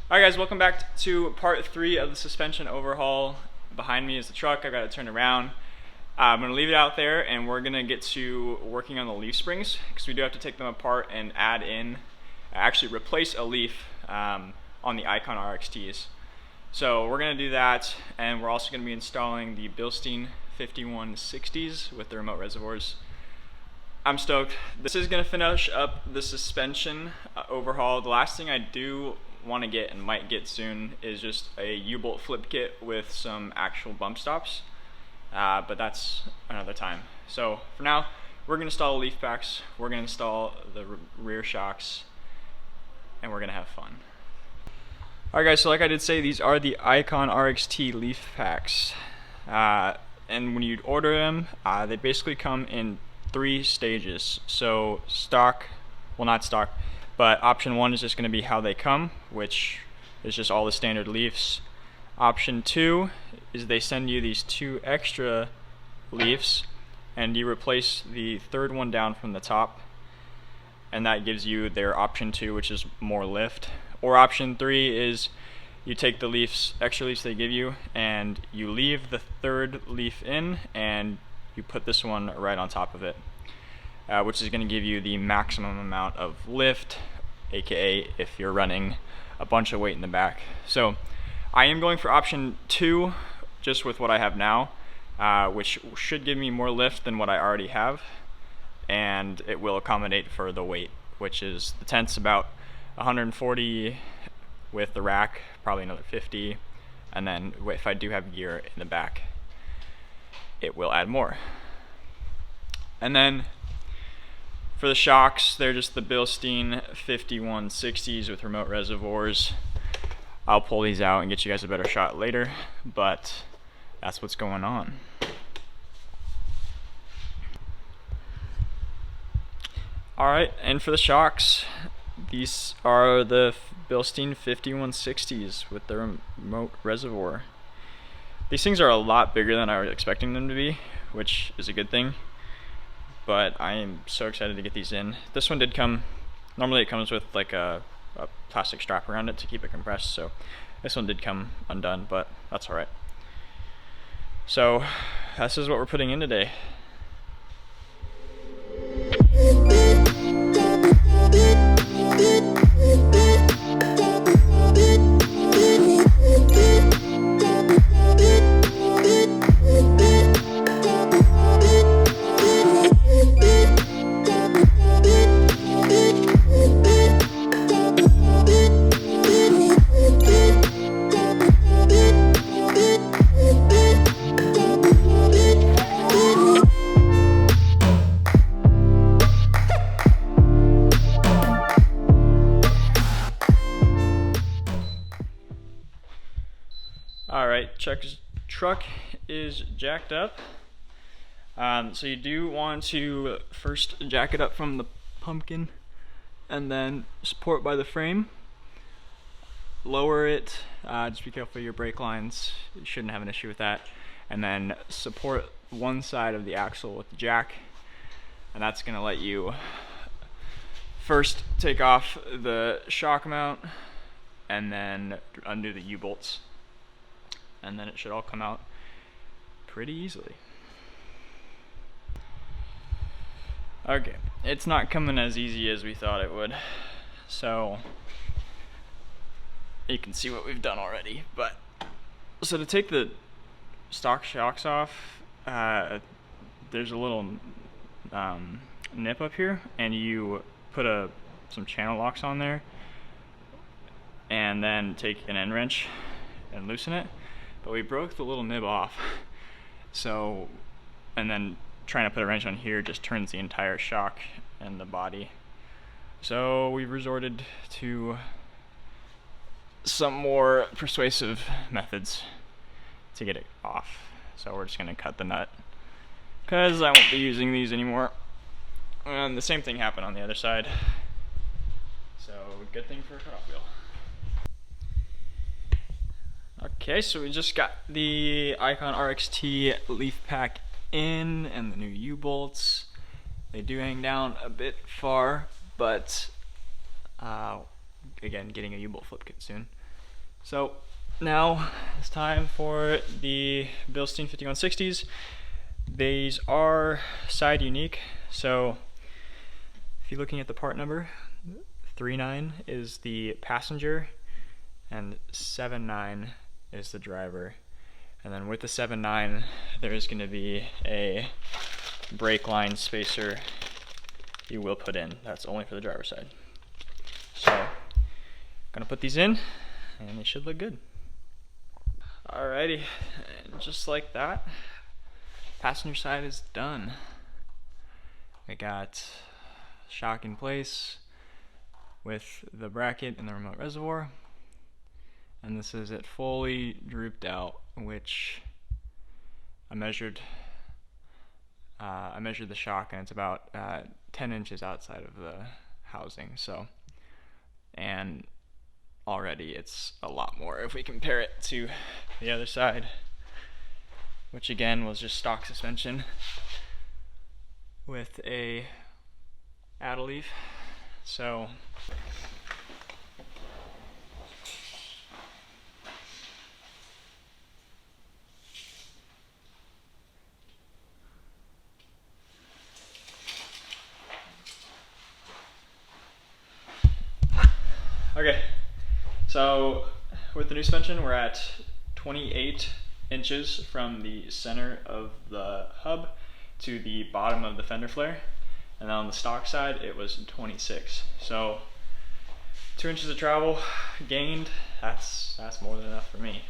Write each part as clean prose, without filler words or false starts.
Alright guys, welcome back to part 3 of the suspension overhaul. Behind me is the truck. I gotta turn around. I'm gonna leave it out there and we're gonna get to working on the leaf springs because we do have to take them apart and actually replace a leaf on the Icon RXTs. So we're gonna do that, and we're also gonna be installing the Bilstein 5160s with the remote reservoirs. I'm stoked. This is gonna finish up the suspension overhaul. The last thing I do want to get and might get soon is just a U-bolt flip kit with some actual bump stops, but that's another time. So for now, we're gonna install leaf packs, we're gonna install the rear shocks, and we're gonna have fun. Alright guys, so like I did say, these are the Icon RXT leaf packs, and when you order them, they basically come in 3 stages. So stock, well not stock, but option 1 is just going to be how they come, which is just all the standard leaves. Option 2 is they send you these 2 extra leaves and you replace the 3rd one down from the top, and that gives you their option 2, which is more lift. Or option 3 is you take the extra leaves they give you and you leave the 3rd leaf in and you put this one right on top of it. Which is going to give you the maximum amount of lift, aka if you're running a bunch of weight in the back. So I am going for option 2 just with what I have now, which should give me more lift than what I already have, and it will accommodate for the weight, which is the tent's about 140 with the rack, probably another 50, and then if I do have gear in the back, it will add more. And then for the shocks, they're just the Bilstein 5160s with remote reservoirs. I'll pull these out and get you guys a better shot later, but that's what's going on. Alright, and for the shocks, these are the Bilstein 5160s with the remote reservoir. These things are a lot bigger than I was expecting them to be, which is a good thing. But I am so excited to get these in. This one did come, normally it comes with like a plastic strap around it to keep it compressed, so this one did come undone, but that's alright. So this is what we're putting in today. Alright, truck is jacked up. So you do want to first jack it up from the pumpkin and then support by the frame. Lower it, just be careful of your brake lines, you shouldn't have an issue with that. And then support one side of the axle with the jack, and that's going to let you first take off the shock mount and then undo the U-bolts. And then it should all come out pretty easily. Okay, it's not coming as easy as we thought it would, so you can see what we've done already. But so to take the stock shocks off, there's a little nip up here, and you put some channel locks on there, and then take an end wrench and loosen it. But we broke the little nib off, so, and then trying to put a wrench on here just turns the entire shock and the body. So we've resorted to some more persuasive methods to get it off. So we're just going to cut the nut, because I won't be using these anymore. And the same thing happened on the other side. So good thing for a cutoff wheel. Okay, so we just got the Icon RXT leaf pack in and the new U-bolts. They do hang down a bit far, but again, getting a U-bolt flip kit soon. So now it's time for the Bilstein 5160s. These are side unique, so if you're looking at the part number, 39 is the passenger and 79 is the driver. And then with the 79, there's going to be a brake line spacer you will put in. That's only for the driver's side. So, gonna put these in, and they should look good. Alrighty, and just like that, passenger side is done. We got shock in place with the bracket and the remote reservoir. And this is it fully drooped out, which I measured the shock, and it's about 10 inches outside of the housing. So, and already it's a lot more if we compare it to the other side, which again was just stock suspension with a addle leaf. So okay, so with the new suspension, we're at 28 inches from the center of the hub to the bottom of the fender flare, and then on the stock side it was 26. So 2 inches of travel gained. That's more than enough for me.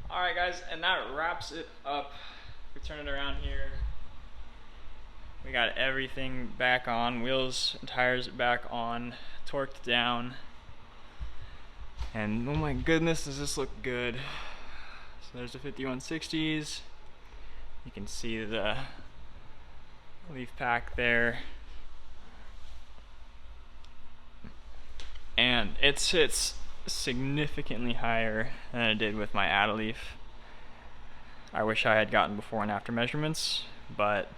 Alright guys, and that wraps it up. We turn it around here. We got everything back on, wheels and tires back on, torqued down. And oh my goodness, does this look good. So there's the 5160s. You can see the leaf pack there. And it sits significantly higher than it did with my addle leaf. I wish I had gotten before and after measurements, but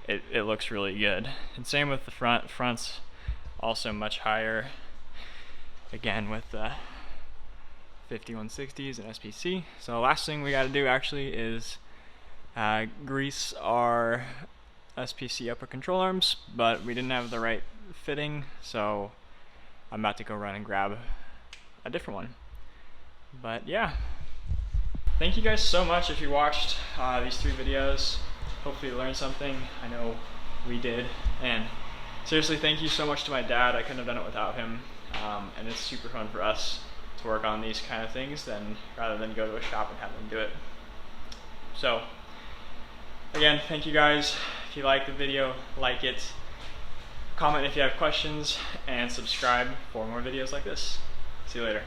it looks really good. And same with the front. Front's also much higher, again with the 5160s and SPC. So the last thing we got to do actually is grease our SPC upper control arms, but we didn't have the right fitting, so I'm about to go run and grab a different one. But yeah, thank you guys so much if you watched these 3 videos. Hopefully you learned something. I know we did. And seriously, thank you so much to my dad. I couldn't have done it without him. And it's super fun for us to work on these kind of things rather than go to a shop and have them do it. So again, thank you guys. If you like the video, like it, comment if you have questions, and subscribe for more videos like this. See you later.